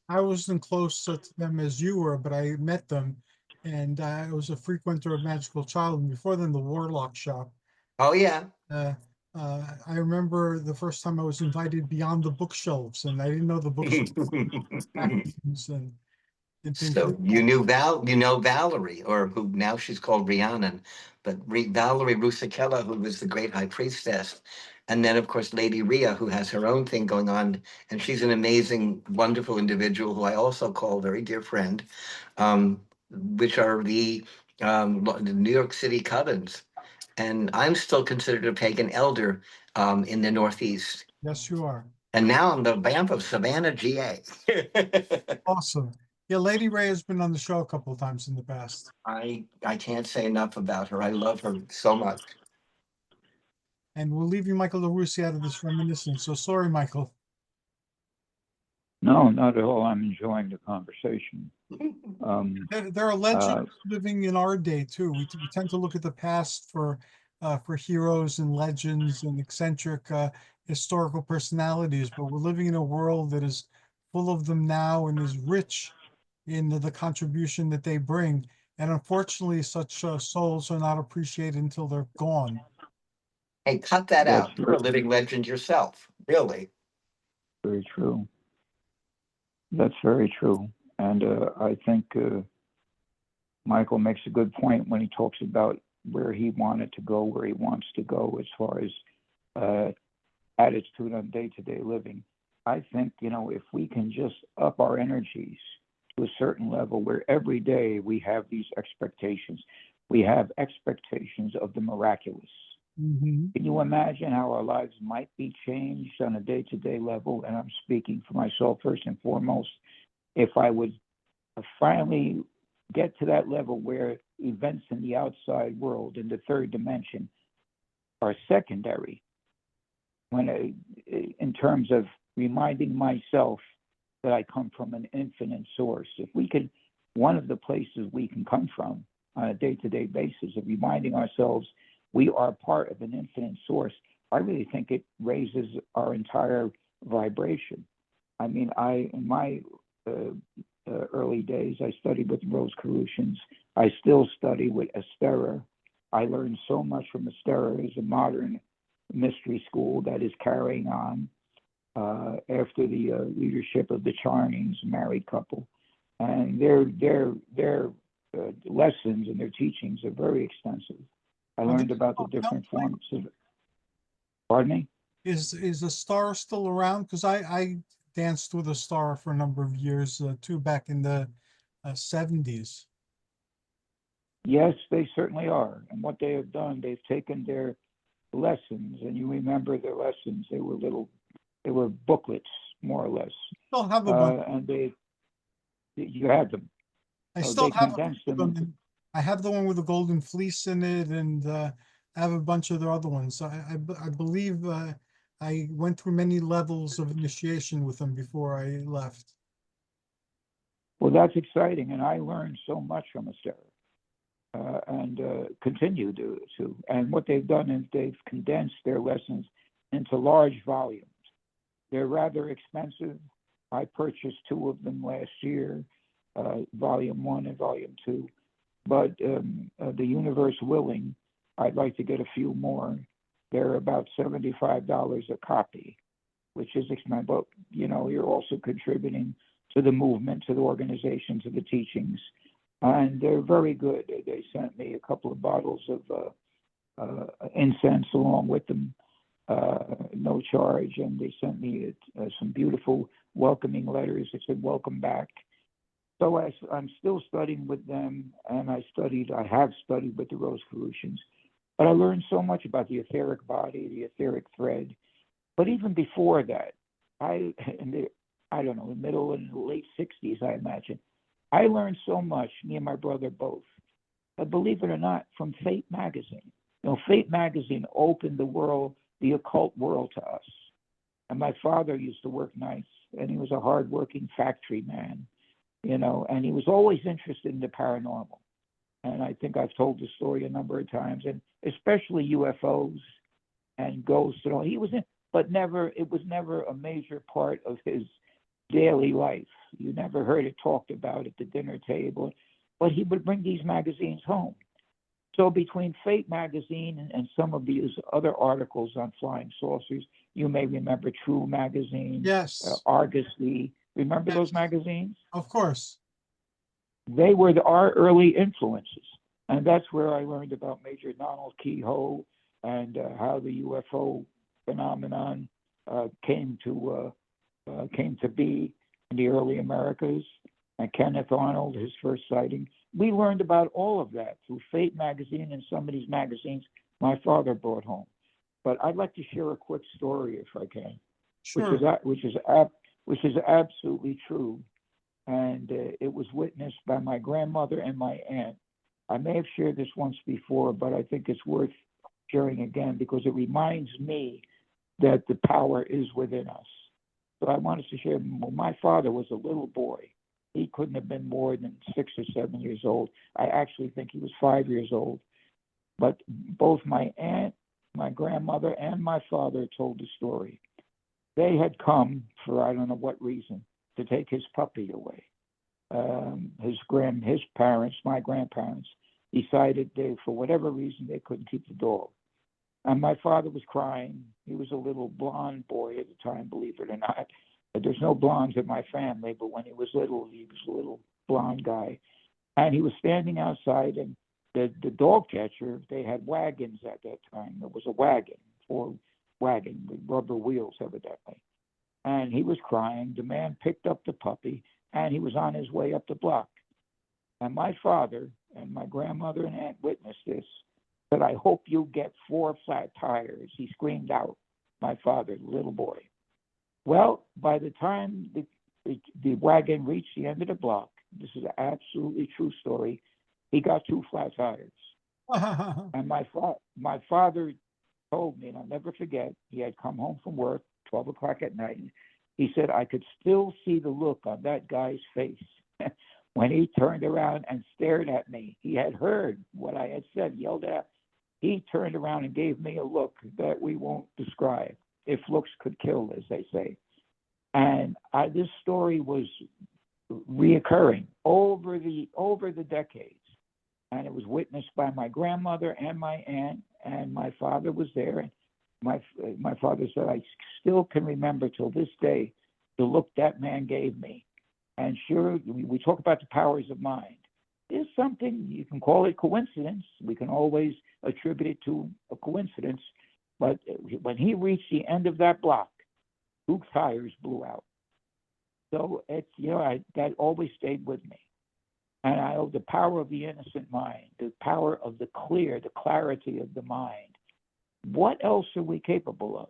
I wasn't close to them as you were, but I met them, and I was a frequenter of Magical Child, and before then, the Warlock Shop. Oh yeah. Uh, I remember the first time I was invited beyond the bookshelves, and I didn't know the bookshelves and things So like that. you know Valerie, or who now she's called Rhiannon, but Valerie Rusicella, who was the great high priestess, and then of course Lady Rhea, who has her own thing going on, and she's an amazing, wonderful individual who I also call a very dear friend, which are the New York City covens, and I'm still considered a pagan elder in the Northeast, Yes, you are. and now I'm the vamp of Savannah, GA. Awesome. Yeah, Lady Ray has been on the show a couple of times in the past. I can't say enough about her. I love her so much. And we're leaving Michael LaRusse out of this reminiscence. So sorry, Michael. No, not at all. I'm enjoying the conversation. Um, There are uh, legends living in our day too. We tend to look at the past for heroes and legends and eccentric historical personalities, but we're living in a world that is full of them now and is rich in the contribution that they bring. And unfortunately, such souls are not appreciated until they're gone. Hey, cut that that's out. You're a living legend yourself, really. very true. That's very true. And I think Michael makes a good point when he talks about where he wanted to go, where he wants to go as far as uh, attitude on day-to-day living. I think, if we can just up our energies to a certain level where every day we have these expectations, we have expectations of the miraculous. Mhm. Can you imagine how our lives might be changed on a day-to-day level? And I'm speaking for myself first and foremost. If I would finally get to that level where events in the outside world, in the third dimension, are secondary, in terms of reminding myself that I come from an infinite source. If we could, one of the places we can come from on a day-to-day basis of reminding ourselves we are part of an infinite source, I really think it raises our entire vibration. I mean, in my early days, I studied with the Rosicrucians. I still study with Estera. I learned so much from Estera as a modern mystery school that is carrying on after the leadership of the Charnings, married couple, and their lessons and their teachings are very extensive. I Are they learned about the still around? different forms of. Pardon me. Is the star still around? Because I danced with a star for a number of years too, back in the 70s. Yes, they certainly are. And what they have done, they've taken their lessons, and you remember their lessons. They were booklets, more or less, Still have a bunch. and you had them. I still They have a condensed bunch them of them. into. And I have the one with the golden fleece in it, and I have a bunch of the other ones. So I believe I went through many levels of initiation with them before I left. Well, that's exciting, and I learned so much from Esther, and continue to. And what they've done is they've condensed their lessons into large volumes. They're rather expensive. I purchased two of them last year, volume one and volume two. But the universe willing, I'd like to get a few more. They're about $75 a copy, which is expensive. But you're also contributing to the movement, to the organization, to the teachings, and they're very good. They sent me a couple of bottles of incense along with them, no charge, and they sent me some beautiful welcoming letters that said "Welcome back." So I'm still studying with them, and I have studied with the Rosicrucians, but I learned so much about the etheric body, the etheric thread. But even before that, I don't know, the middle and late 60s, I imagine, I learned so much, me and my brother both, believe it or not, from Fate magazine. Fate magazine opened the world, the occult world to us. And my father used to work nights, and he was a hardworking factory man, and he was always interested in the paranormal. And I think I've told the story a number of times, and especially UFOs and ghosts and all. He was in, but it was never a major part of his daily life. You never heard it talked about at the dinner table, but he would bring these magazines home. So between Fate magazine and some of these other articles on flying saucers, you may remember True magazine, Yes, Argosy. Remember those yes, magazines? of course. They were our early influences. And that's where I learned about Major Donald Keyhoe and how the UFO phenomenon came to be in the early Americas. And Kenneth Arnold, his first sighting. We learned about all of that through Fate magazine and some of these magazines my father brought home. But I'd like to share a quick story, if I can, Sure. which is absolutely true, and it was witnessed by my grandmother and my aunt. I may have shared this once before, but I think it's worth sharing again because it reminds me that the power is within us. So I wanted to share. Well, my father was a little boy. He couldn't have been more than 6 or 7 years old. I actually think he was 5 years old. But both my aunt, my grandmother, and my father told the story. They had come for I don't know what reason to take his puppy away. His parents, my grandparents, decided they, for whatever reason, they couldn't keep the dog. And my father was crying. He was a little blonde boy at the time, believe it or not. There's no blondes in my family, but when he was little, he was a little blonde guy. And he was standing outside, and the dog catcher, they had wagons at that time. There was a wagon, or wagon with rubber wheels, evidently. And he was crying. The man picked up the puppy, and he was on his way up the block. And my father and my grandmother and aunt witnessed this. Said, "I hope you get 4 flat tires," he screamed out, my father, little boy. Well, by the time the wagon reached the end of the block, this is an absolutely true story, he got 2 flat tires. And my father told me, and I'll never forget, he had come home from work, 12 o'clock at night. He said, I could still see the look on that guy's face when he turned around and stared at me. He had heard what I had said, yelled at. He turned around and gave me a look that we won't describe, if looks could kill, as they say. And this story was reoccurring over the decades. And it was witnessed by my grandmother and my aunt, and my father was there. And my father said, I still can remember till this day the look that man gave me. And sure, we talk about the powers of mind. There's something, you can call it coincidence. We can always attribute it to a coincidence. But when he reached the end of that block, 2 tires blew out. So it's, that always stayed with me. And I owe the power of the innocent mind, the power of the clarity of the mind. What else are we capable of?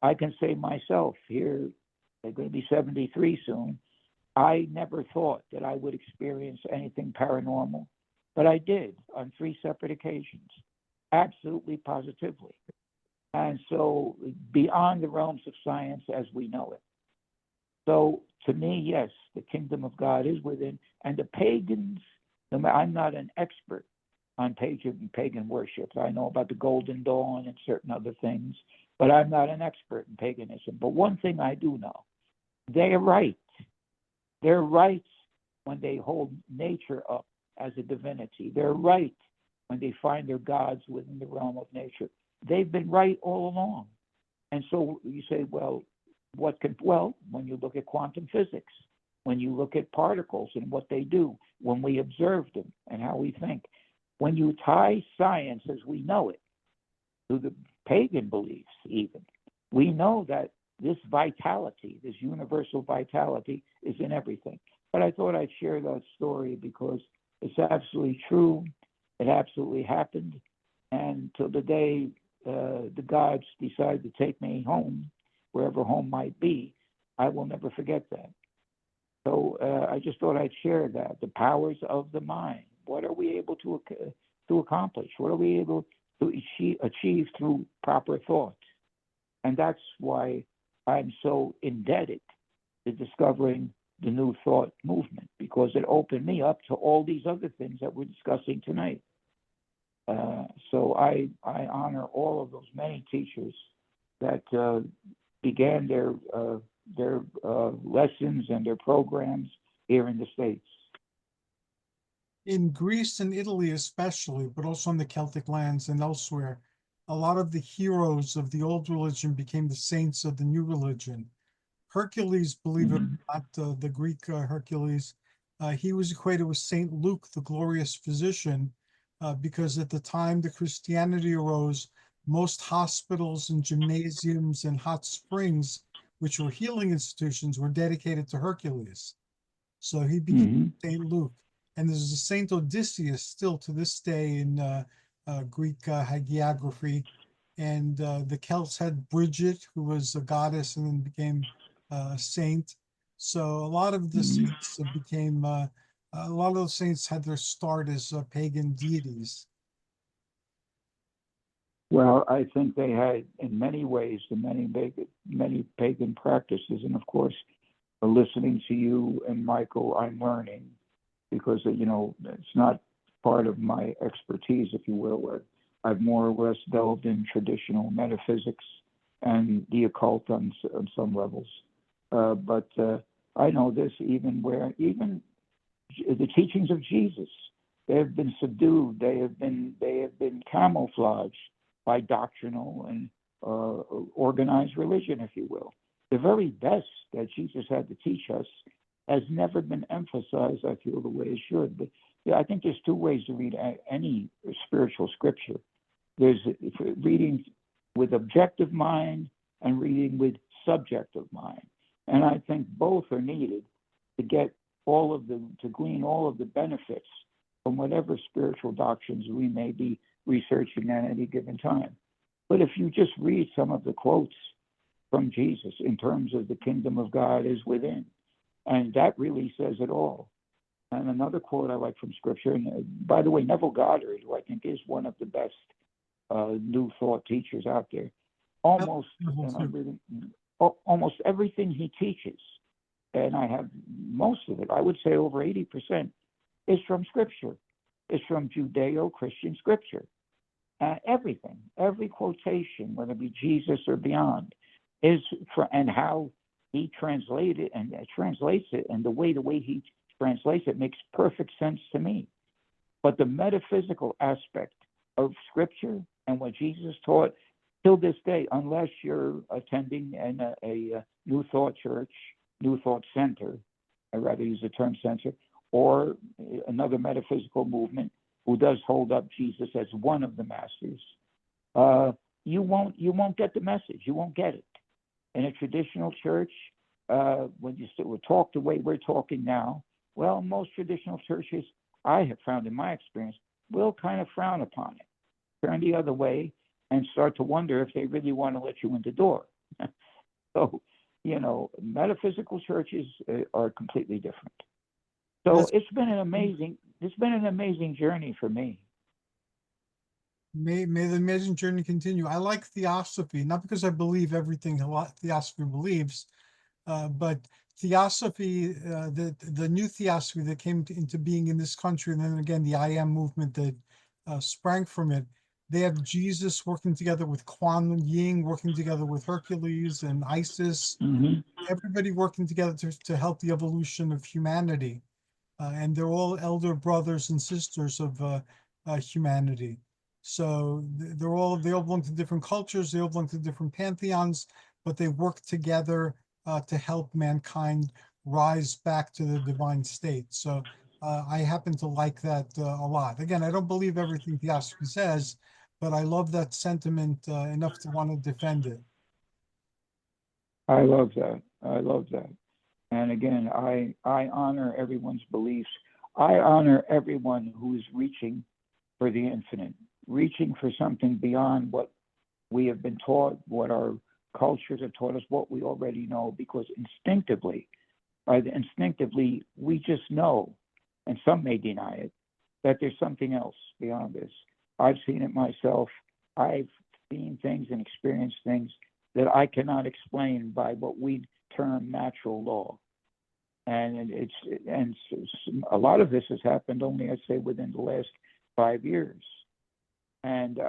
I can say myself here, I'm going to be 73 soon. I never thought that I would experience anything paranormal, but I did on 3 separate occasions, absolutely positively. And so beyond the realms of science as we know it. So to me, yes, the kingdom of God is within. And the pagans, I'm not an expert on pagan worship. I know about the Golden Dawn and certain other things, but I'm not an expert in paganism. But one thing I do know, they're right. They're right when they hold nature up as a divinity. They're right when they find their gods within the realm of nature. They've been right all along. And so you say, well, when you look at quantum physics, when you look at particles and what they do, when we observe them and how we think, when you tie science as we know it to the pagan beliefs even, we know that this vitality, this universal vitality is in everything. But I thought I'd share that story because it's absolutely true. It absolutely happened. And till the day the gods decide to take me home, wherever home might be, I will never forget that. So I just thought I'd share that, the powers of the mind. What are we able to accomplish? What are we able to achieve through proper thought? And that's why I'm so indebted to discovering the New Thought movement, because it opened me up to all these other things that we're discussing tonight. So I honor all of those many teachers that began their lessons and their programs here in the States. In Greece and Italy especially, but also in the Celtic lands and elsewhere, a lot of the heroes of the old religion became the saints of the new religion. Hercules, believe it or not, the Greek Hercules, he was equated with Saint Luke, the glorious physician, because at the time the Christianity arose, most hospitals and gymnasiums and hot springs, which were healing institutions, were dedicated to Hercules. So he became Saint Luke. And there's a Saint Odysseus still to this day in Greek hagiography. And the Celts had Bridget, who was a goddess and then became a saint. So a lot of the saints became, a lot of those saints had their start as pagan deities. Well, I think they had, in many ways, many pagan practices, and of course, listening to you and Michael, I'm learning because it's not part of my expertise, if you will. I've more or less delved in traditional metaphysics and the occult on some levels, but I know this even the teachings of Jesus, they have been subdued, they have been camouflaged by doctrinal and organized religion, if you will. The very best that Jesus had to teach us has never been emphasized, I feel, the way it should. But yeah, I think there's two ways to read any spiritual scripture. There's reading with objective mind and reading with subjective mind. And I think both are needed to glean all of the benefits from whatever spiritual doctrines we may be researching at any given time. But if you just read some of the quotes from Jesus in terms of the kingdom of God is within, and that really says it all. And another quote I like from scripture, and by the way, Neville Goddard, who I think is one of the best new thought teachers out there, almost everything he teaches, and I have most of it, I would say over 80%, is from scripture. It's from Judeo-Christian scripture. Everything, every quotation, whether it be Jesus or beyond, and how he translates it, and the way he translates it makes perfect sense to me. But the metaphysical aspect of scripture and what Jesus taught, till this day, unless you're attending a New Thought church, New Thought center, I'd rather use the term center, or another metaphysical movement who does hold up Jesus as one of the masters, you won't get the message. You won't get it. In a traditional church, when you talk the way we're talking now, well, most traditional churches, I have found in my experience, will kind of frown upon it, turn the other way, and start to wonder if they really want to let you in the door. So, metaphysical churches are completely different. So it's been an amazing journey for me. May the amazing journey continue. I like theosophy, not because I believe everything theosophy believes, but theosophy, the new theosophy that came into being in this country, and then again the I Am movement that sprang from it. They have Jesus working together with Kuan Yin, working together with Hercules and Isis, everybody working together to help the evolution of humanity. And they're all elder brothers and sisters of humanity. So they all belong to different cultures, they all belong to different pantheons, but they work together to help mankind rise back to the divine state. So I happen to like that a lot. Again, I don't believe everything theosophy says, but I love that sentiment enough to want to defend it. I love that. And again, I honor everyone's beliefs. I honor everyone who is reaching for the infinite, reaching for something beyond what we have been taught, what our cultures have taught us, what we already know, because instinctively, we just know, and some may deny it, that there's something else beyond this. I've seen it myself. I've seen things and experienced things that I cannot explain by what we term natural law. And a lot of this has happened only, I'd say, within the last 5 years. And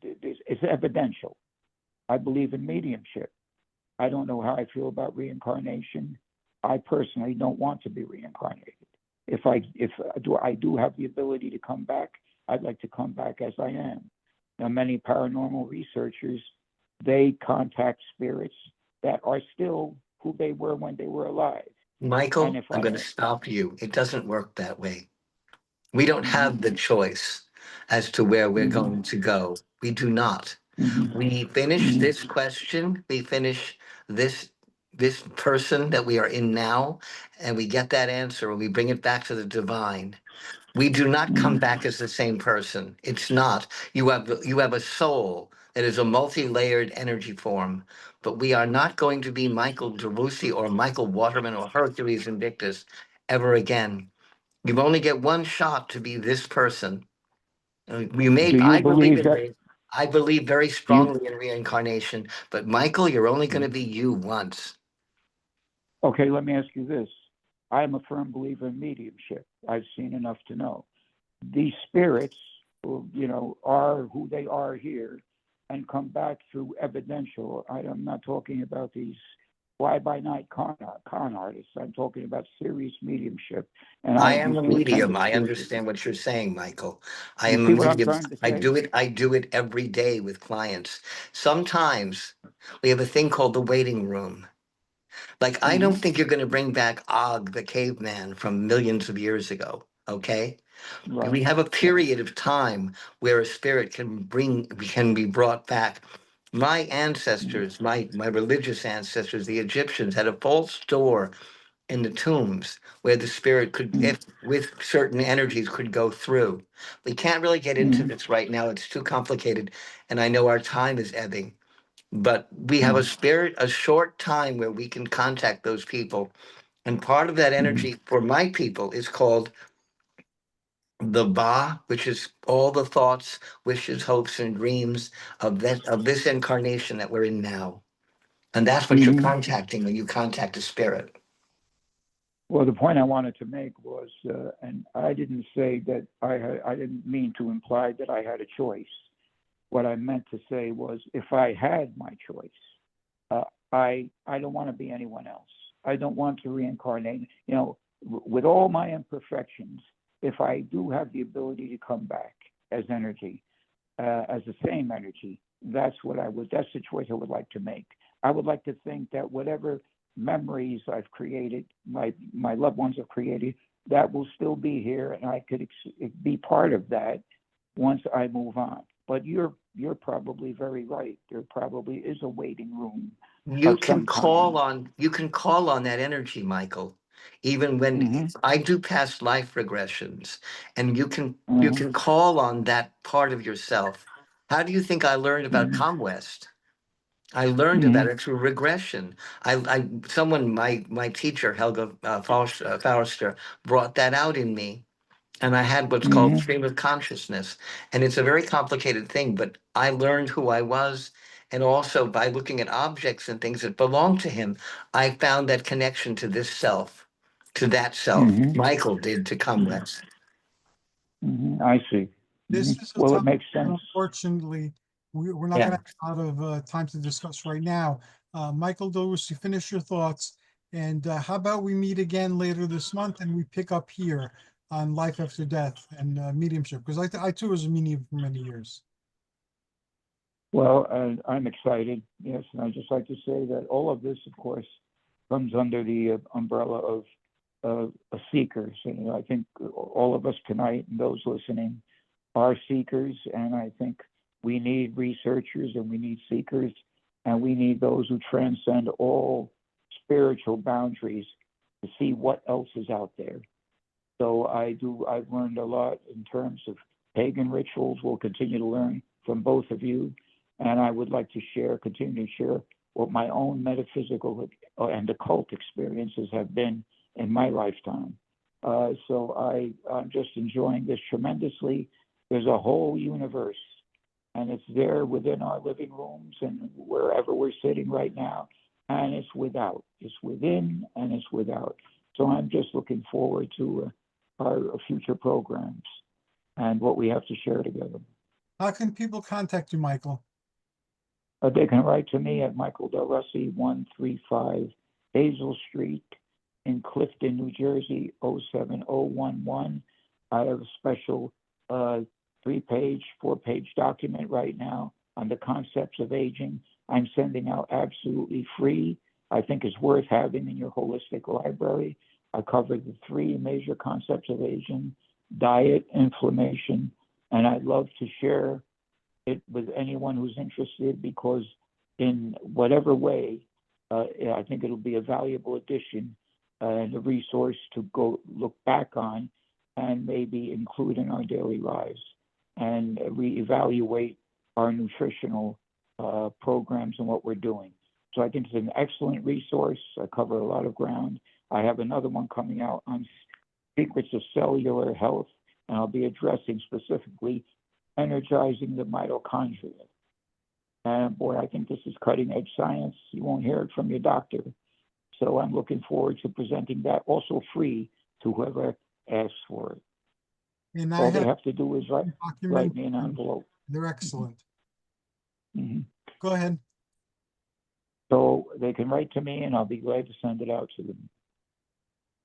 it's evidential. I believe in mediumship. I don't know how I feel about reincarnation. I personally don't want to be reincarnated. If I do have the ability to come back, I'd like to come back as I am. Now, many paranormal researchers, they contact spirits that are still who they were when they were alive. Michael, I'm going to stop you. It doesn't work that way. We don't have the choice as to where we're going to go. We do not. We finish this question, we finish this person that we are in now, and we get that answer and we bring it back to the divine. We do not come back as the same person. It's not. You have a soul that is a multi-layered energy form, but we are not going to be Michael DeRusi or Michael Waterman or Hercules Invictus ever again. You only get one shot to be this person. I believe in this. I believe very strongly in reincarnation, but Michael, you're only going to be you once. Okay, let me ask you this. I am a firm believer in mediumship. I've seen enough to know. These spirits, are who they are here and come back through evidential. I'm not talking about these fly-by-night con artists. I'm talking about serious mediumship. And I I am used a to attend medium. a I series. understand what you're saying, Michael. I You am a see what I'm medium. trying to I say? do it. I do it every day with clients. Sometimes we have a thing called the waiting room. Like, I don't Mm-hmm. think you're going to bring back Og, the caveman from millions of years ago. Okay. Right. We have a Right. period of time where a spirit can be brought back. My ancestors, my religious ancestors, the Egyptians, had a false door in the tombs where the spirit could, Mm-hmm. if with certain energies, could go through. We can't really get into Mm-hmm. this right now. It's too complicated, and I know our time is ebbing. But we have Mm-hmm. a short time where we can contact those people. And part of that Mm-hmm. energy for my people is called the Ba, which is all the thoughts, wishes, hopes, and dreams of this incarnation that we're in now. And that's what you're Mm-hmm. contacting when you contact a spirit. Well, the point I wanted to make was, and I didn't say that I didn't mean to imply that I had a choice. What I meant to say was, if I had my choice, I don't want to be anyone else. I don't want to reincarnate. With all my imperfections, if I do have the ability to come back as energy, as the same energy, that's the choice I would like to make. I would like to think that whatever memories I've created, my loved ones have created, that will still be here, and I could be part of that once I move on. But you're probably very right. There probably is a waiting room of some kind. You can call on that energy, Michael. Even when Mm-hmm. I do past life regressions, and you Mm-hmm. can call on that part of yourself. How do you think I learned about Mm-hmm. ComWest? I learned about Mm-hmm. it through regression. My teacher, Helga Forster, brought that out in me. And I had what's called Mm-hmm. stream of consciousness. And it's a very complicated thing, but I learned who I was. And also by looking at objects and things that belong to him, I found that connection to this self, to that self. Mm-hmm. Michael did to come with. Mm-hmm. I see. Mm-hmm. This is a Well, it topic makes that sense. unfortunately we're not Yeah. going to have a lot of time to discuss right now. Michael Lewis, you finish your thoughts, and how about we meet again later this month and we pick up here on life after death and mediumship, because I too was a medium for many years. Well, I'm excited. Yes, and I'd just like to say that all of this, of course, comes under the umbrella of seekers. And I think all of us tonight and those listening are seekers. And I think we need researchers and we need seekers and we need those who transcend all spiritual boundaries to see what else is out there. So I've learned a lot in terms of pagan rituals. We'll continue to learn from both of you. And I would like to continue to share what my own metaphysical and occult experiences have been in my lifetime. I'm just enjoying this tremendously. There's a whole universe, and it's there within our living rooms and wherever we're sitting right now. And it's without, it's within, and it's without. So I'm just looking forward to our future programs and what we have to share together. How can people contact you, Michael? They can write to me at Michael Del Rossi, 135 Hazel Street in Clifton, New Jersey, 07011. I have a special 3-page, 4-page document right now on the concepts of aging. I'm sending out absolutely free. I think it's worth having in your holistic library. I cover the 3 major concepts of aging: diet, inflammation, and I'd love to share it with anyone who's interested, because in whatever way, I think it'll be a valuable addition and a resource to go look back on and maybe include in our daily lives and reevaluate our nutritional programs and what we're doing. So I think it's an excellent resource. I cover a lot of ground. I have another one coming out on secrets of cellular health, and I'll be addressing specifically energizing the mitochondria. And boy, I think this is cutting edge science. You won't hear it from your doctor. So I'm looking forward to presenting that also free to whoever asks for it. And I All they have have to do is write documents. me an envelope. They're excellent. Mhm. Go ahead. So they can write to me and I'll be glad to send it out to them.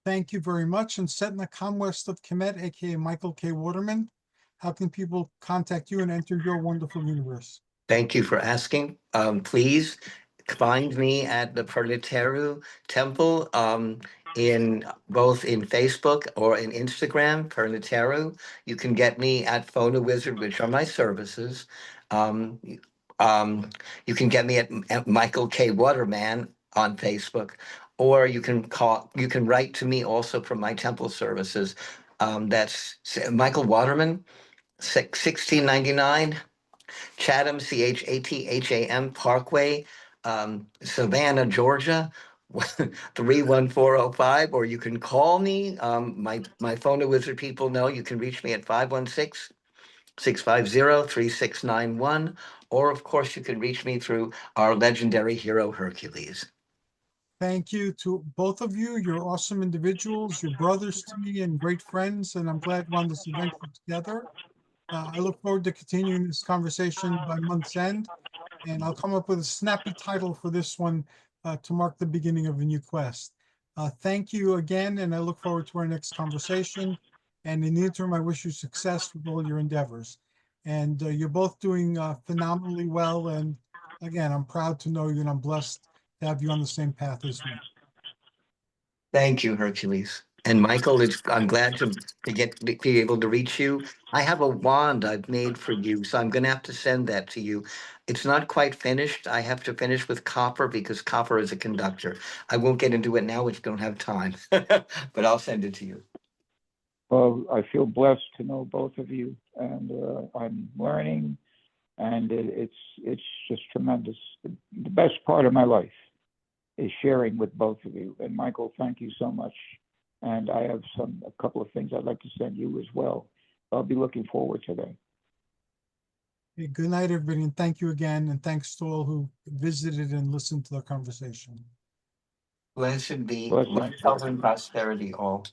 Thank you very much. And set in the Commonwealth of Kemet, aka Michael K. Waterman, how can people contact you and enter your wonderful universe? Thank you for asking. Please find me at the Perniteru Temple in both in Facebook or in Instagram, Perniteru. You can get me at Phone Wizard, which are my services. Um, um, you can get me at Michael K. Waterman on Facebook, or you can write to me also from my temple services. That's Michael Waterman, 1699 Chatham, Chatham Parkway, Savannah, Georgia, 31405, or you can call me. My phone wizard people know you can reach me at 516-650-3691, or of course you can reach me through our legendary hero Hercules. Thank you to both of you. You're awesome individuals. You're brothers to me and great friends, and I'm glad we're on this adventure together. I look forward to continuing this conversation by month's end, and I'll come up with a snappy title for this one to mark the beginning of a new quest. Thank you again, and I look forward to our next conversation. And in the interim, I wish you success with all your endeavors. And you're both doing phenomenally well. And again, I'm proud to know you, and I'm blessed to have you on the same path as me. Thank you, Hercules. And Michael, I'm glad to be able to reach you. I have a wand I've made for you, so I'm going to have to send that to you. It's not quite finished. I have to finish with copper because copper is a conductor. I won't get into it now, which don't have time, but I'll send it to you. Well, I feel blessed to know both of you, and I'm learning, and it's just tremendous. The best part of my life is sharing with both of you. And Michael, thank you so much. And I have a couple of things I'd like to send you as well. I'll be looking forward to that. Hey, good night, everybody, and thank you again. And thanks to all who visited and listened to the conversation. Blessed be, Blessings. life, health, and prosperity all.